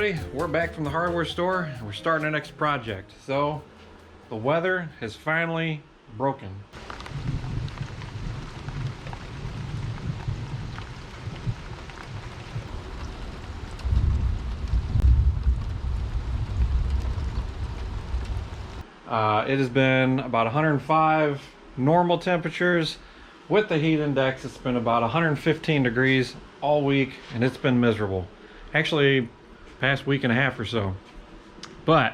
everybody, we're back from the hardware store and we're starting our next project. So the weather has finally broken. It has been about 105 normal temperatures. With the heat index, it's been about 115 degrees all week, and it's been miserable. Actually, past week and a half or so. But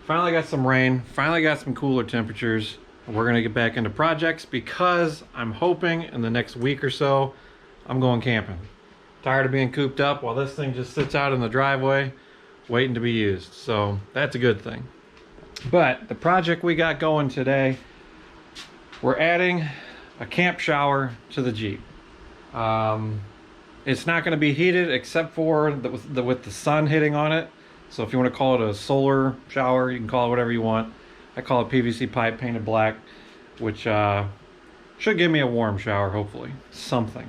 finally got some rain, finally got some cooler temperatures. We're gonna get back into projects because I'm hoping in the next week or so I'm going camping. Tired of being cooped up while this thing just sits out in the driveway waiting to be used. So that's a good thing. But the project we got going today, we're adding a camp shower to the Jeep. It's not going to be heated except for with the sun hitting on it. So if you want to call it a solar shower, you can call it whatever you want. I call it PVC pipe painted black, which should give me a warm shower, hopefully. Something.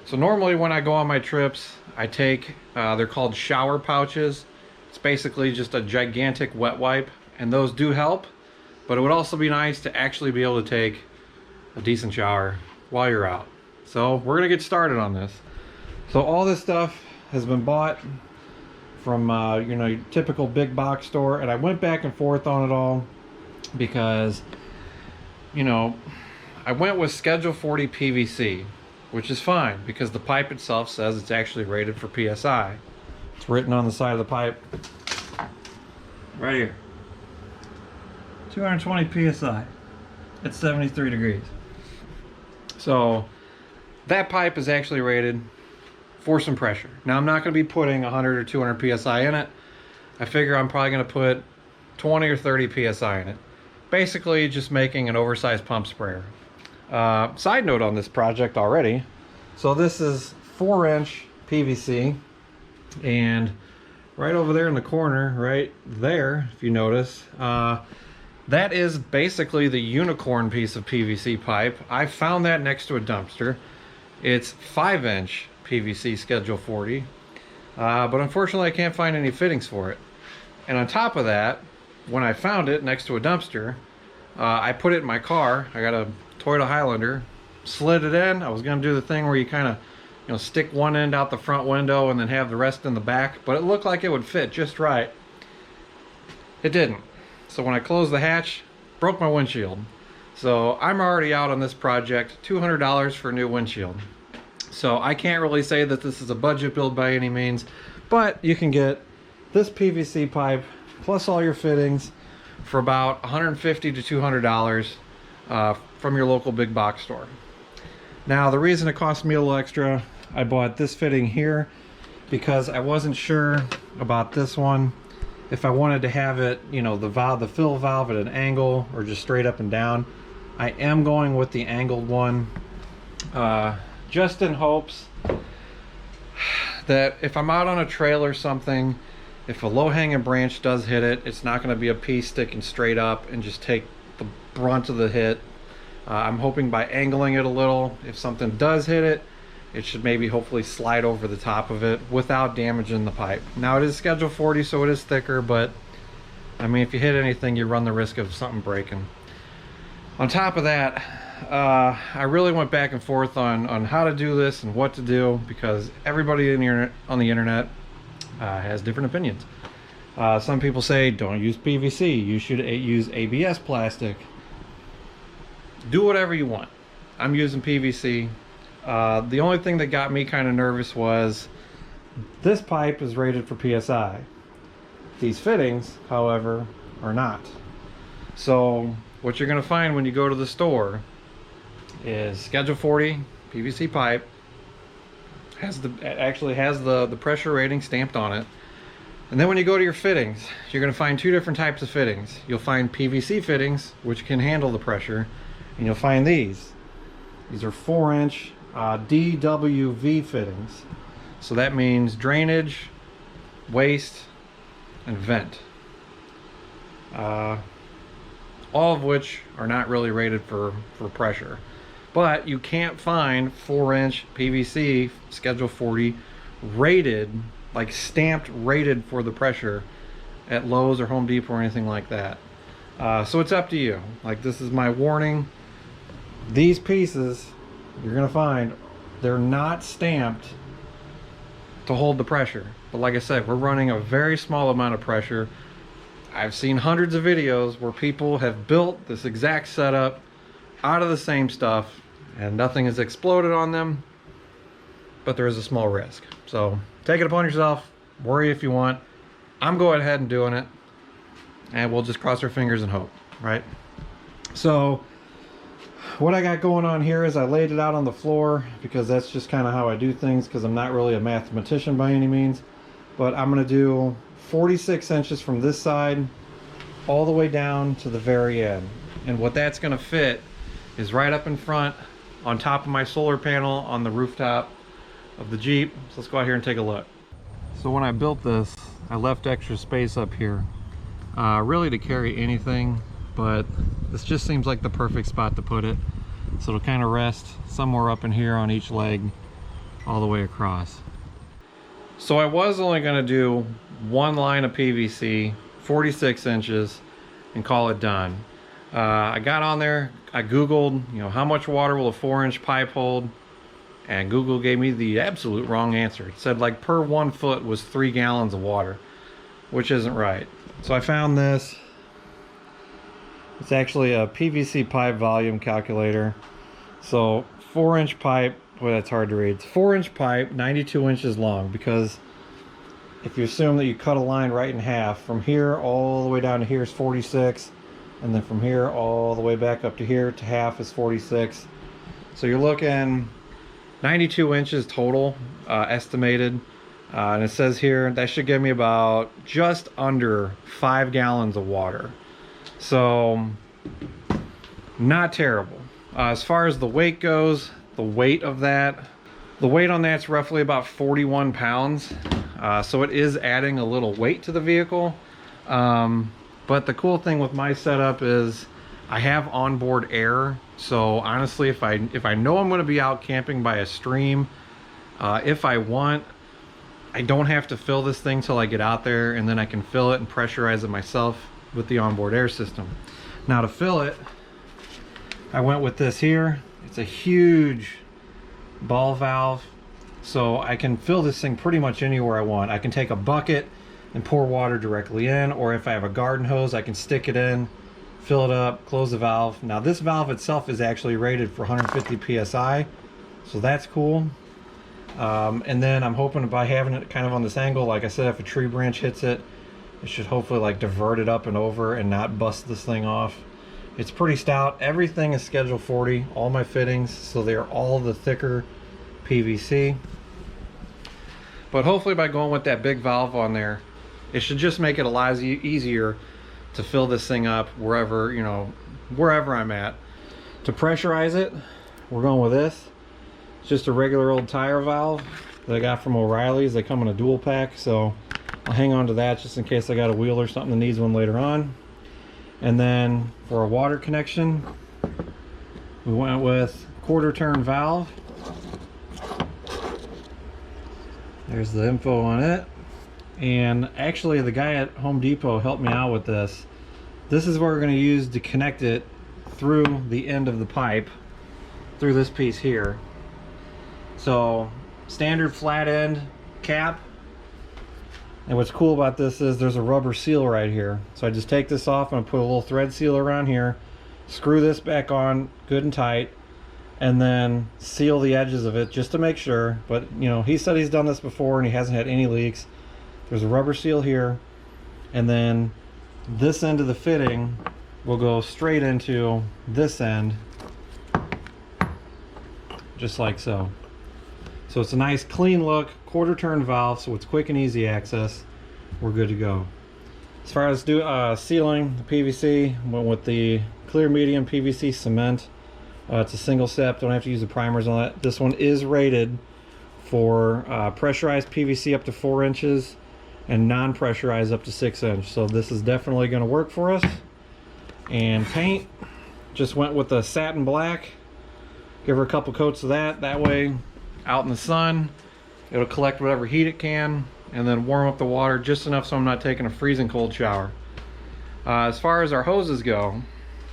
So normally when I go on my trips, I take, they're called shower pouches. It's basically just a gigantic wet wipe, and those do help. But it would also be nice to actually be able to take a decent shower while you're out. So we're gonna get started on this. So all this stuff has been bought from you know, your typical big box store, and I went back and forth on it all because, you know, I went with Schedule 40 PVC, which is fine because the pipe itself says it's actually rated for PSI. It's written on the side of the pipe right here, 220 PSI at 73 degrees. So that pipe is actually rated for some pressure. Now I'm not going to be putting 100 or 200 PSI in it. I figure I'm probably going to put 20 or 30 PSI in it. Basically just making an oversized pump sprayer. Side note on this project already. So this is 4-inch PVC, and right over there in the corner, right there, if you notice, that is basically the unicorn piece of PVC pipe. I found that next to a dumpster. It's 5-inch PVC Schedule 40, but unfortunately I can't find any fittings for it. And on top of that, when I found it next to a dumpster, I put it in my car. I got a Toyota Highlander, slid it in. I was gonna do the thing where you kind of, you know, stick one end out the front window and then have the rest in the back, but it looked like it would fit just right. It didn't. So when I closed the hatch, broke my windshield. So I'm already out on this project, $200 for a new windshield. So I can't really say that this is a budget build by any means, but you can get this PVC pipe plus all your fittings for about $150 to $200 from your local big box store. Now the reason it cost me a little extra, I bought this fitting here because I wasn't sure about this one, if I wanted to have it, you know, the fill valve at an angle or just straight up and down. I am going with the angled one, just in hopes that if I'm out on a trail or something, if a low-hanging branch does hit it, it's not going to be a piece sticking straight up and just take the brunt of the hit. I'm hoping by angling it a little, if something does hit it, it should maybe hopefully slide over the top of it without damaging the pipe. Now it is Schedule 40, so it is thicker, but I mean, if you hit anything, you run the risk of something breaking. On top of that, I really went back and forth on how to do this and what to do, because everybody on the internet has different opinions. Some people say don't use PVC, you should use ABS plastic. Do whatever you want. I'm using PVC. The only thing that got me kind of nervous was this pipe is rated for PSI. These fittings, however, are not. So what you're going to find when you go to the store is Schedule 40 PVC pipe. Actually has the pressure rating stamped on it. And then when you go to your fittings, you're going to find two different types of fittings. You'll find PVC fittings, which can handle the pressure, and you'll find these. These are 4-inch DWV fittings. So that means drainage, waste, and vent. All of which are not really rated for pressure. But you can't find 4-inch PVC Schedule 40 rated like stamped rated for the pressure at Lowe's or Home Depot or anything like that. So it's up to you. Like, this is my warning. These pieces you're gonna find, they're not stamped to hold the pressure. But like I said, we're running a very small amount of pressure. I've seen hundreds of videos where people have built this exact setup out of the same stuff and nothing has exploded on them, but there is a small risk. So take it upon yourself, worry if you want. I'm going ahead and doing it, and we'll just cross our fingers and hope, right? So what I got going on here is I laid it out on the floor because that's just kind of how I do things, because I'm not really a mathematician by any means. But I'm going to do 46 inches from this side all the way down to the very end. And what that's going to fit is right up in front on top of my solar panel on the rooftop of the Jeep. So let's go out here and take a look. So when I built this, I left extra space up here, really to carry anything, but this just seems like the perfect spot to put it. So it'll kind of rest somewhere up in here on each leg all the way across. So I was only going to do one line of PVC, 46 inches, and call it done. I got on there, I Googled, how much water will a 4-inch pipe hold? And Google gave me the absolute wrong answer. It said like per 1 foot was 3 gallons of water, which isn't right. So I found this. It's actually a PVC pipe volume calculator. So 4-inch pipe, boy, that's hard to read. It's 4-inch pipe, 92 inches long, because if you assume that you cut a line right in half, from here all the way down to here is 46, and then from here all the way back up to here to half is 46. So you're looking 92 inches total, estimated. And it says here that should give me about just under 5 gallons of water. So not terrible. As far as the weight goes, the weight on that's roughly about 41 pounds. So it is adding a little weight to the vehicle. But the cool thing with my setup is I have onboard air. So honestly, if I know I'm going to be out camping by a stream, if I want, I don't have to fill this thing till I get out there, and then I can fill it and pressurize it myself with the onboard air system. Now to fill it, I went with this here. It's a huge ball valve, so I can fill this thing pretty much anywhere I want. I can take a bucket and pour water directly in, or if I have a garden hose, I can stick it in, fill it up, close the valve. Now this valve itself is actually rated for 150 psi, so that's cool. And then I'm hoping by having it kind of on this angle, like I said, if a tree branch hits it, it should hopefully like divert it up and over and not bust this thing off. It's pretty stout. Everything is Schedule 40, all my fittings, so they're all the thicker PVC. But hopefully by going with that big valve on there, it should just make it a lot easier to fill this thing up wherever, wherever I'm at. To pressurize it, we're going with this. It's just a regular old tire valve that I got from O'Reilly's. They come in a dual pack, so I'll hang on to that just in case I got a wheel or something that needs one later on. And then for a water connection, we went with quarter turn valve. There's the info on it. And actually the guy at Home Depot helped me out with this. This is what we're going to use to connect it through the end of the pipe, through this piece here. So standard flat end cap. And what's cool about this is there's a rubber seal right here. So I just take this off and I put a little thread seal around here, screw this back on good and tight, and then seal the edges of it just to make sure. But he said he's done this before and he hasn't had any leaks. There's a rubber seal here, and then this end of the fitting will go straight into this end, just like so. So it's a nice clean look, quarter turn valve, so it's quick and easy access. We're good to go. As far as sealing the PVC, went with the clear medium PVC cement. It's a single step, don't have to use the primers on that. This one is rated for pressurized PVC up to 4 inches and non-pressurized up to 6 inch. So this is definitely going to work for us. And paint, just went with the satin black. Give her a couple coats of that. That way, out in the sun, it'll collect whatever heat it can, and then warm up the water just enough so I'm not taking a freezing cold shower. As far as our hoses go,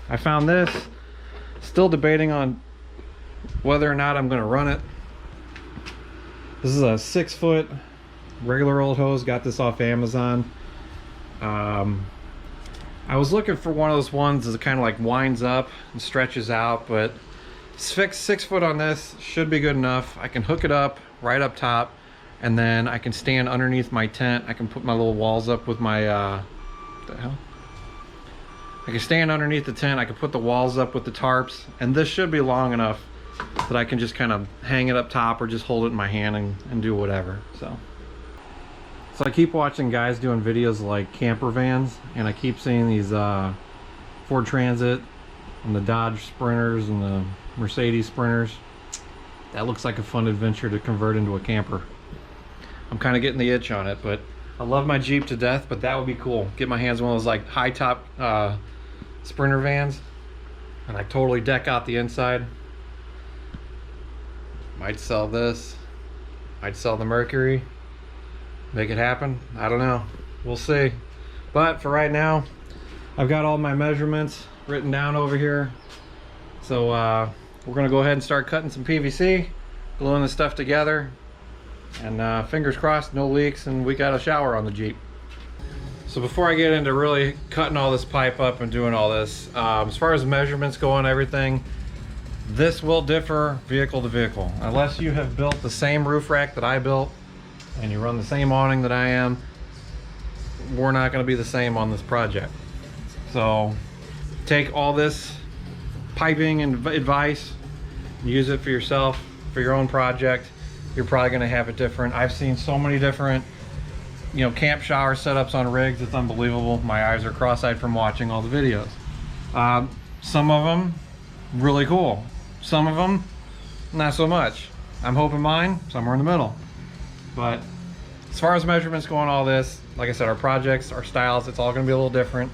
I found this. Still debating on whether or not I'm going to run it. This is a 6-foot regular old hose. Got this off Amazon. I was looking for one of those ones that kind of like winds up and stretches out, but 6 foot on this should be good enough. I can hook it up right up top, and then I can stand underneath my tent. I can put my little walls up with my what the hell? I can stand underneath the tent. I can put the walls up with the tarps, and this should be long enough that I can just kind of hang it up top or just hold it in my hand and do whatever. So I keep watching guys doing videos like camper vans, and I keep seeing these Ford Transit and the Dodge Sprinters and the Mercedes Sprinters. That looks like a fun adventure to convert into a camper. I'm kind of getting the itch on it, but I love my Jeep to death, but that would be cool. Get my hands on one of those like high top Sprinter vans and like totally deck out the inside. Might sell this. Might sell the Mercury. Make it happen. I don't know. We'll see. But for right now, I've got all my measurements written down over here. So we're gonna go ahead and start cutting some PVC, gluing this stuff together, and fingers crossed, no leaks, and we got a shower on the Jeep. So before I get into really cutting all this pipe up and doing all this, as far as measurements go on everything, this will differ vehicle to vehicle. Unless you have built the same roof rack that I built, and you run the same awning that I am, we're not going to be the same on this project. So take all this piping and advice, use it for yourself, for your own project. You're probably going to have it different. I've seen so many different, you know, camp shower setups on rigs. It's unbelievable. My eyes are cross-eyed from watching all the videos. Some of them really cool. Some of them not so much. I'm hoping mine somewhere in the middle. But as far as measurements go on all this, like I said, our projects, our styles, it's all going to be a little different.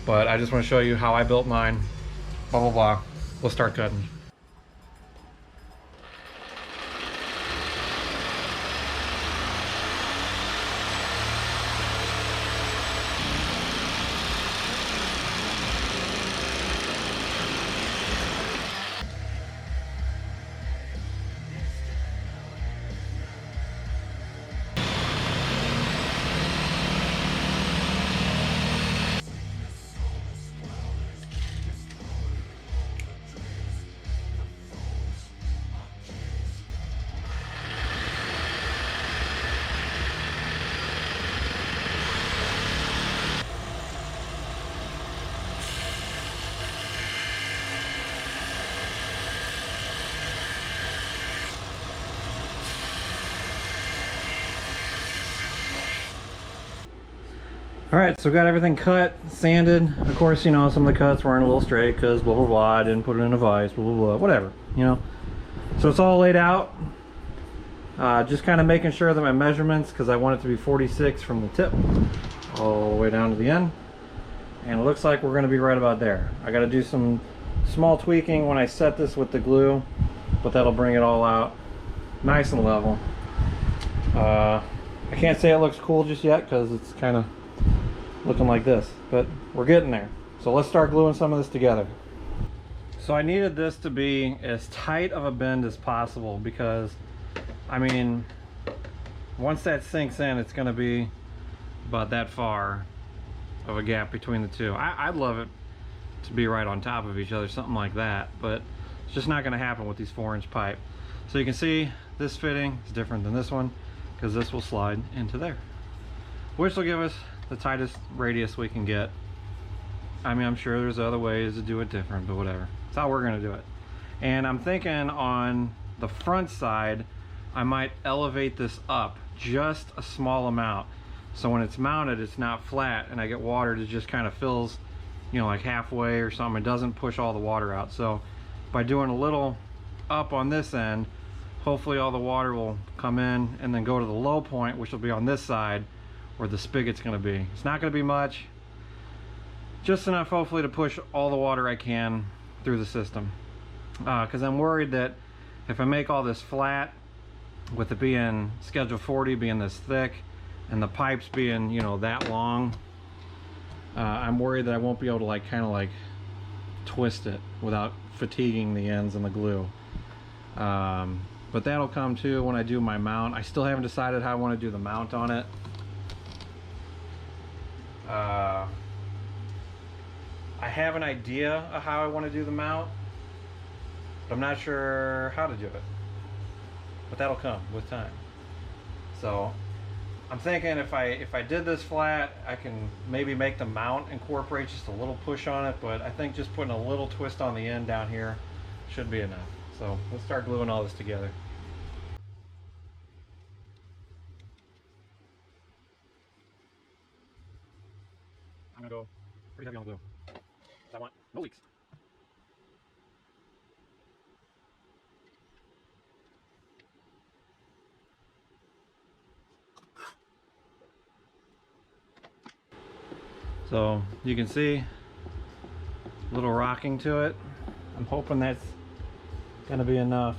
But I just want to show you how I built mine. Blah, blah, blah. We'll start cutting. All right, so got everything cut, sanded. Of course, you know, some of the cuts weren't a little straight because blah, blah, blah, I didn't put it in a vise, blah, blah, blah, whatever, you know. So it's all laid out. Just kind of making sure that my measurements, because I want it to be 46 from the tip all the way down to the end. And it looks like we're gonna be right about there. I gotta do some small tweaking when I set this with the glue, but that'll bring it all out nice and level. I can't say it looks cool just yet because it's kind of looking like this, but we're getting there. So let's start gluing some of this together. So I needed this to be as tight of a bend as possible because, I mean, once that sinks in, it's going to be about that far of a gap between the two. I'd love it to be right on top of each other, something like that, but it's just not going to happen with these 4-inch pipe. So you can see this fitting is different than this one because this will slide into there, which will give us the tightest radius we can get. I mean, I'm sure there's other ways to do it different, but whatever. That's how we're gonna do it. And I'm thinking on the front side, I might elevate this up just a small amount. So when it's mounted, it's not flat and I get water that just kind of fills, you know, like halfway or something. It doesn't push all the water out. So by doing a little up on this end, hopefully all the water will come in and then go to the low point, which will be on this side where the spigot's going to be. It's not going to be much, just enough hopefully to push all the water I can through the system, because I'm worried that if I make all this flat with it being schedule 40 being this thick, and the pipes being, you know, that long, I'm worried that I won't be able to like kind of like twist it without fatiguing the ends and the glue. But that'll come too when I do my mount. I still haven't decided how I want to do the mount on it. I have an idea of how I want to do the mount, but I'm not sure how to do it. But that'll come with time. So I'm thinking if I did this flat, I can maybe make the mount incorporate just a little push on it, but I think just putting a little twist on the end down here should be enough. So let's start gluing all this together. I'm gonna go pretty heavy on the glue. I want no leaks. So you can see a little rocking to it. I'm hoping that's gonna be enough.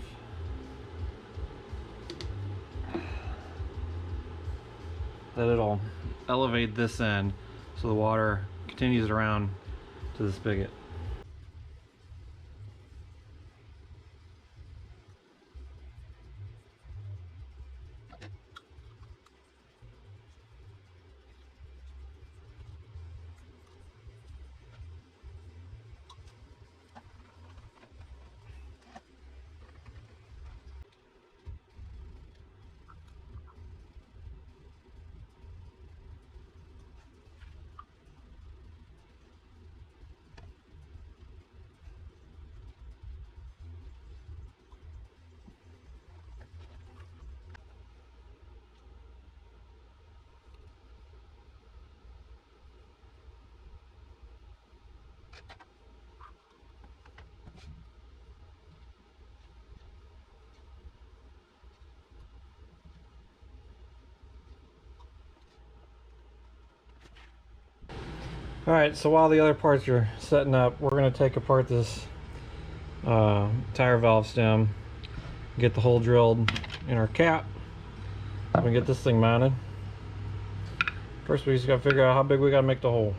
That it'll elevate this end so the water continues around to the spigot. Alright, so while the other parts are setting up, we're going to take apart this tire valve stem, get the hole drilled in our cap, so we can get this thing mounted. First we just got to figure out how big we got to make the hole.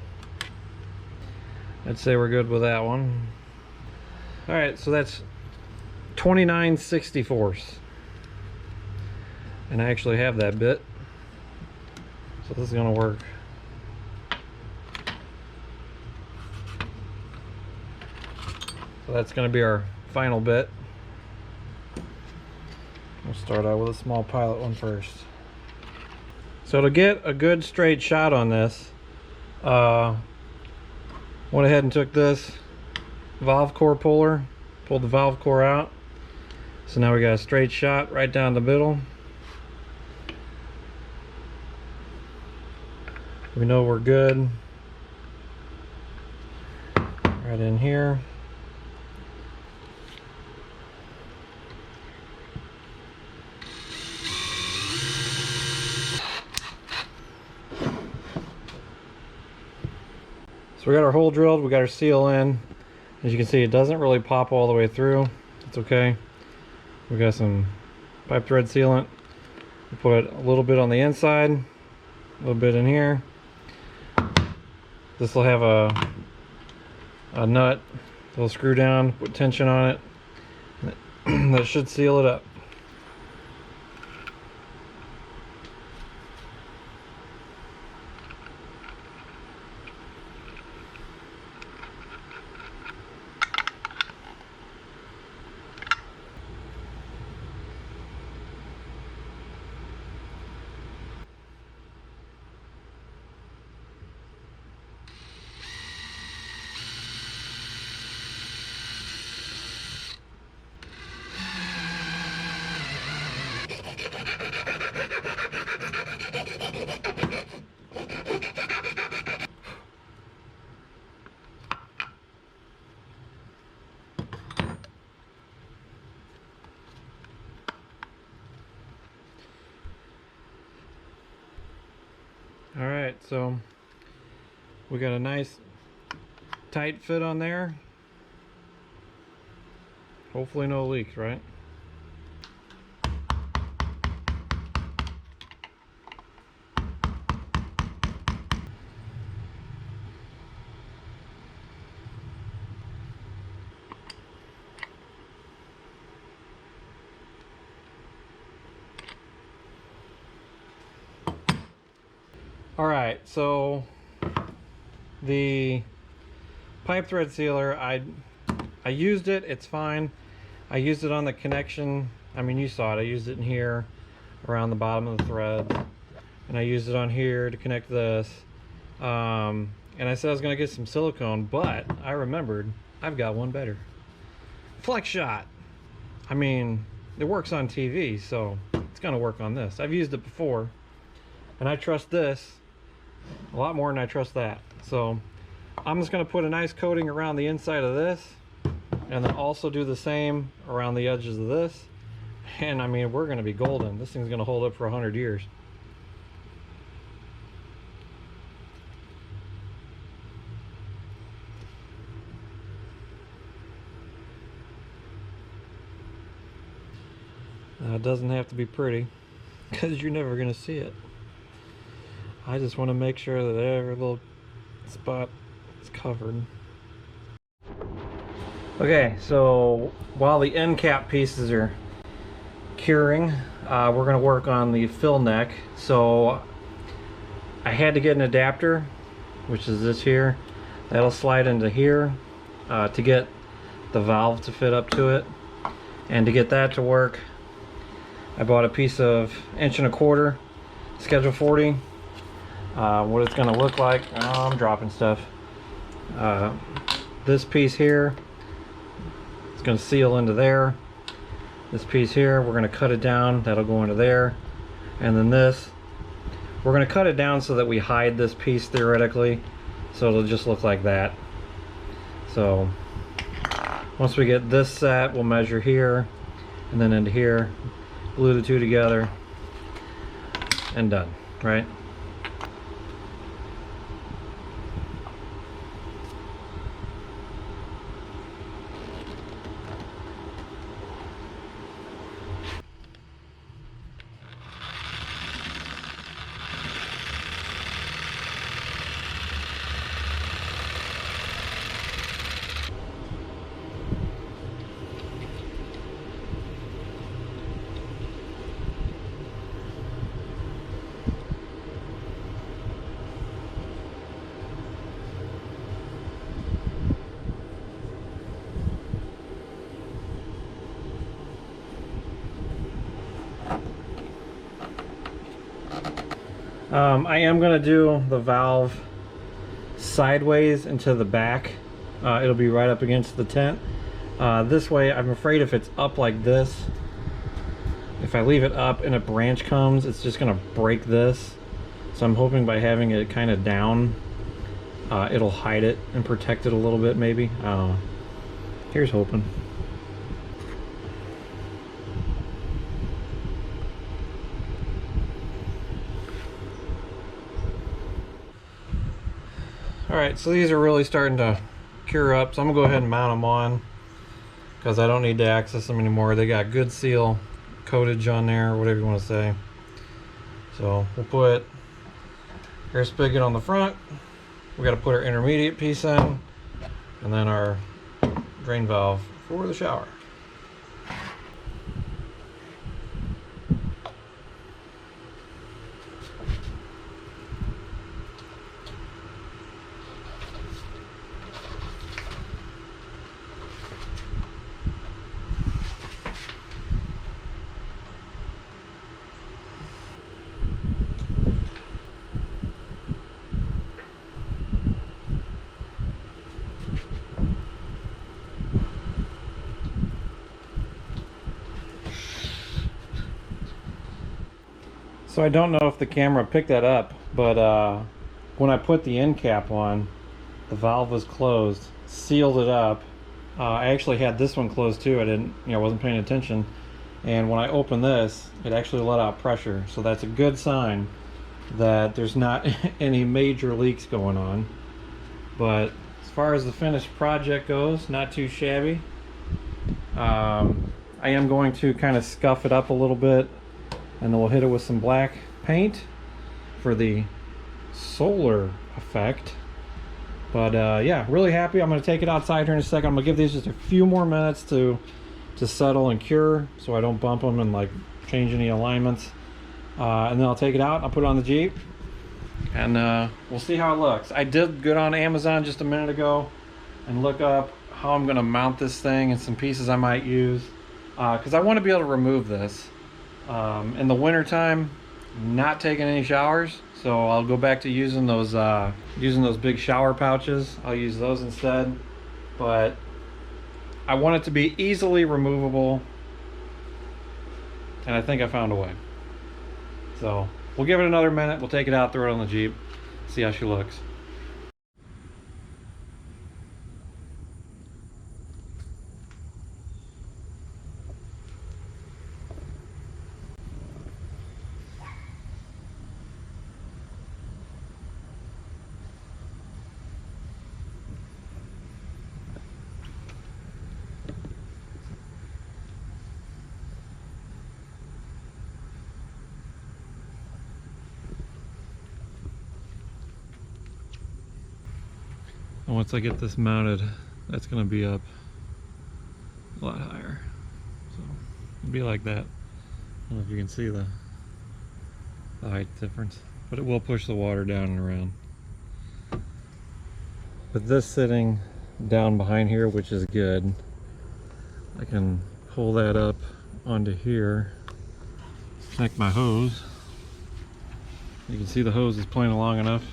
I'd say we're good with that one. Alright, so that's 29/64. And I actually have that bit, so this is going to work. So that's going to be our final bit. We'll start out with a small pilot one first. So to get a good straight shot on this, went ahead and took this valve core puller, pulled the valve core out. So now we got a straight shot right down the middle. We know we're good. Right in here. So we got our hole drilled, we got our seal in. As you can see, it doesn't really pop all the way through. It's okay. We got some pipe thread sealant. We put a little bit on the inside, a little bit in here. This will have a nut, a little screw down, put tension on it. That should seal it up. Alright, so we got a nice tight fit on there. Hopefully no leaks, right? All right, so the pipe thread sealer, I used it, it's fine. I used it on the connection. I mean, you saw it. I used it in here around the bottom of the thread, and I used it on here to connect this. And I said I was gonna get some silicone, but I remembered I've got one better. Flex Shot. I mean, it works on TV, so it's gonna work on this. I've used it before, and I trust this a lot more than I trust that. So I'm just gonna put a nice coating around the inside of this, and then also do the same around the edges of this. And I mean, we're gonna be golden. This thing's gonna hold up for 100 years. Now, it doesn't have to be pretty, because you're never gonna see it. I just want to make sure that every little spot is covered. Okay, so while the end cap pieces are curing, we're going to work on the fill neck. So I had to get an adapter, which is this here. That'll slide into here to get the valve to fit up to it. And to get that to work, I bought a piece of 1.25" Schedule 40. What it's going to look like, oh, I'm dropping stuff. This piece here, it's going to seal into there. This piece here, we're going to cut it down, that'll go into there. And then this, we're going to cut it down so that we hide this piece theoretically, so it'll just look like that. So once we get this set, we'll measure here and then into here, glue the two together, and done, right? I am going to do the valve sideways into the back. It'll be right up against the tent. This way, I'm afraid if it's up like this, if I leave it up and a branch comes, it's just going to break this. So I'm hoping by having it kind of down, it'll hide it and protect it a little bit maybe. I don't know. Here's hoping. Alright, so these are really starting to cure up, so I'm going to go ahead and mount them on because I don't need to access them anymore. They got good seal coatage on there, or whatever you want to say. So we'll put air spigot on the front. We got to put our intermediate piece in, and then our drain valve for the shower. So I don't know if the camera picked that up, but when I put the end cap on, the valve was closed, sealed it up. I actually had this one closed too. I wasn't paying attention. And when I opened this, it actually let out pressure. So that's a good sign that there's not any major leaks going on. But as far as the finished project goes, not too shabby. I am going to kind of scuff it up a little bit, and then we'll hit it with some black paint for the solar effect. But yeah, really happy. I'm going to take it outside here in a second. I'm going to give these just a few more minutes to settle and cure, so I don't bump them and like change any alignments. And then I'll take it out, I'll put it on the Jeep, and we'll see how it looks. I did get on Amazon just a minute ago and look up how I'm gonna mount this thing and some pieces I might use, because I want to be able to remove this in the winter time. Not taking any showers, so I'll go back to using those big shower pouches. I'll use those instead, but I want it to be easily removable, and I think I found a way. So we'll give it another minute. We'll take it out, throw it on the Jeep, see how she looks. And once I get this mounted, that's going to be up a lot higher. So it'll be like that. I don't know if you can see the height difference, but it will push the water down and around. With this sitting down behind here, which is good, I can pull that up onto here, connect my hose. You can see the hose is playing long enough.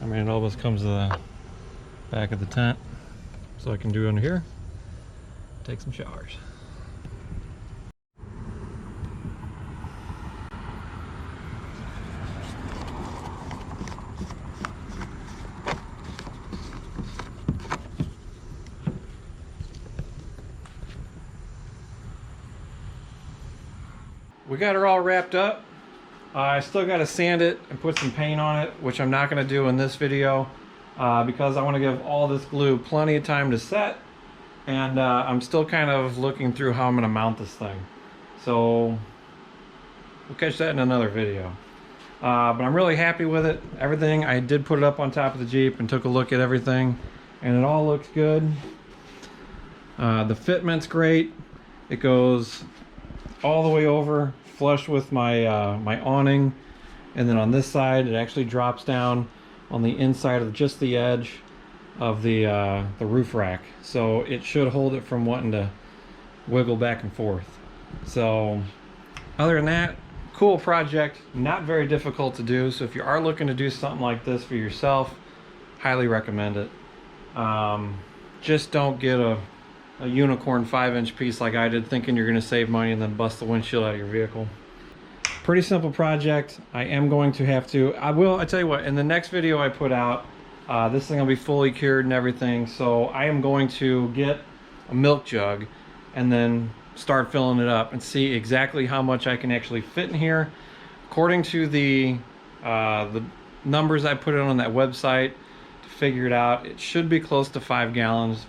I mean, it almost comes to the back of the tent, so I can do under here, take some showers. We got her all wrapped up. I still got to sand it and put some paint on it, which I'm not going to do in this video because I want to give all this glue plenty of time to set, and I'm still kind of looking through how I'm going to mount this thing. So we'll catch that in another video. But I'm really happy with it. Everything, I did put it up on top of the Jeep and took a look at everything, and it all looks good. The fitment's great. It goes all the way over, flush with my my awning, and then on this side it actually drops down on the inside of just the edge of the roof rack, so it should hold it from wanting to wiggle back and forth. So other than that, cool project, not very difficult to do. So if you are looking to do something like this for yourself, highly recommend it. Just don't get a unicorn 5-inch piece like I did, thinking you're going to save money and then bust the windshield out of your vehicle. Pretty simple project. I am going to have to, I tell you what, in the next video I put out, this thing will be fully cured and everything, so I am going to get a milk jug and then start filling it up and see exactly how much I can actually fit in here. According to the numbers I put on that website to figure it out, it should be close to 5 gallons,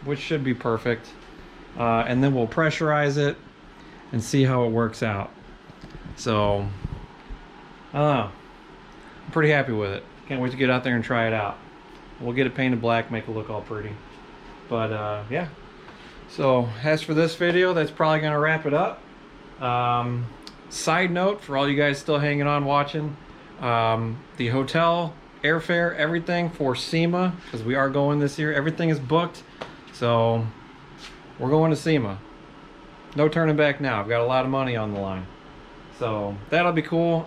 which should be perfect. And then we'll pressurize it and see how it works out. So I don't know, I'm pretty happy with it. Can't wait to get out there and try it out. We'll get it painted black, make it look all pretty. But yeah, so as for this video, that's probably gonna wrap it up. Side note for all you guys still hanging on watching, the hotel, airfare, everything for SEMA, because we are going this year, everything is booked. So we're going to SEMA. No turning back now. I've got a lot of money on the line. So that'll be cool.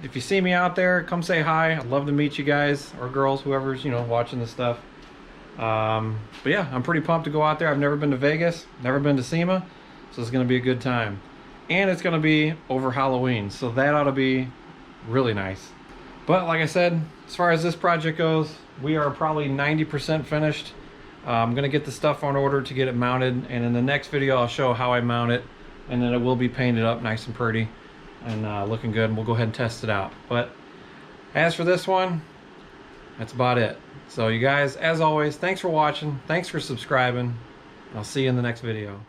If you see me out there, come say hi. I'd love to meet you guys or girls, whoever's, you know, watching this stuff. But yeah, I'm pretty pumped to go out there. I've never been to Vegas, never been to SEMA, so it's going to be a good time. And it's going to be over Halloween, so that ought to be really nice. But like I said, as far as this project goes, we are probably 90% finished. I'm gonna get the stuff on order to get it mounted, and in the next video I'll show how I mount it, and then it will be painted up nice and pretty and looking good, and we'll go ahead and test it out. But as for this one, that's about it. So you guys, as always, thanks for watching, thanks for subscribing. I'll see you in the next video.